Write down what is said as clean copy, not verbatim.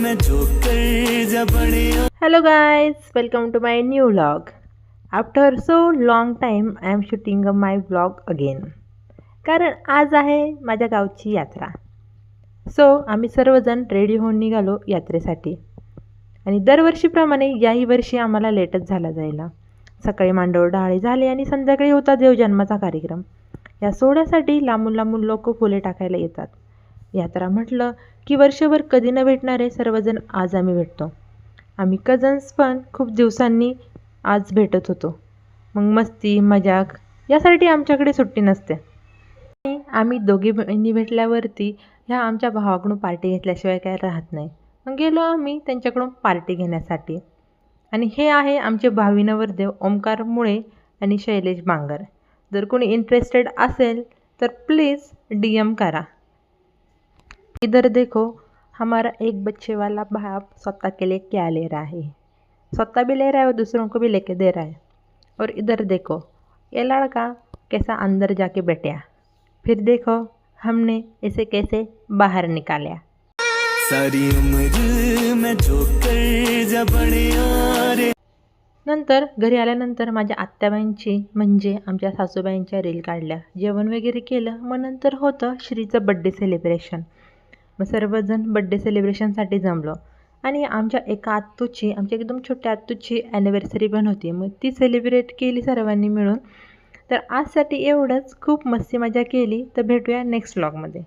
Hello guys, welcome to my new vlog. After so long time I am shooting my vlog again. कारण आज आहे माझ्या गावची यात्रा. सो आम्ही सर्वजण रेडी होऊन निघालो यात्रेसाठी. आणि दरवर्षीप्रमाणे याही वर्षी आम्हाला लेटच झाला जायला. सकाळी मांडव डाळे झाले आणि संध्याकाळी होता देवजन्माचा कार्यक्रम. या सोहळ्यासाठी लांबून लांबून लोक फुले टाकायला येतात. यात्रा म्हटलं की वर्षभर कधी न भेटणारे सर्वजण आज आम्ही भेटतो. आम्ही कझन्स पण खूप दिवसांनी आज भेटत होतो. मग मस्ती मजाक यासाठी आमच्याकडे सुट्टी नसते. आम्ही दोघी बहिणी भेटल्यावरती ह्या आमच्या भावाकडून पार्टी घेतल्याशिवाय काय राहत नाही. मग गेलो आम्ही त्यांच्याकडून पार्टी घेण्यासाठी. आणि हे आहे आमचे भावी नवरदेव ओमकार मुळे आणि शैलेश बांगर. जर कोणी इंटरेस्टेड असेल तर प्लीज़ DM करा. इधर देखो, हमारा एक बच्चे वाला बाप स्वतः के लिए क्या ले रहा है. स्वतः भी ले रहा है और दूसरों को भी लेके दे रहा है. और इधर देखो, ये लड़का कैसा अंदर जाके बैठा. फिर देखो हमने इसे कैसे बाहर निकाला. सारी उम्र में जो कर बड़े रे. नंतर घरी आल्यानंतर माझ्या आत्याबाईंची म्हणजे आमच्या सासूबाईंच्या रील काढल्या. जेवण वगैरे केलं. मग नंतर होतं श्रीचं बड्डे सेलिब्रेशन. मग सर्वजण बड्डे सेलिब्रेशनसाठी जमलो. आणि आमच्या एका आत्तूची आमच्या एकदम छोट्या आत्तूची ॲनिव्हर्सरी पण होती. मग ती सेलिब्रेट केली सर्वांनी मिळून. तर आजसाठी एवढंच. खूप मस्ती मजा केली. तर भेटूया नेक्स्ट व्लॉगमध्ये.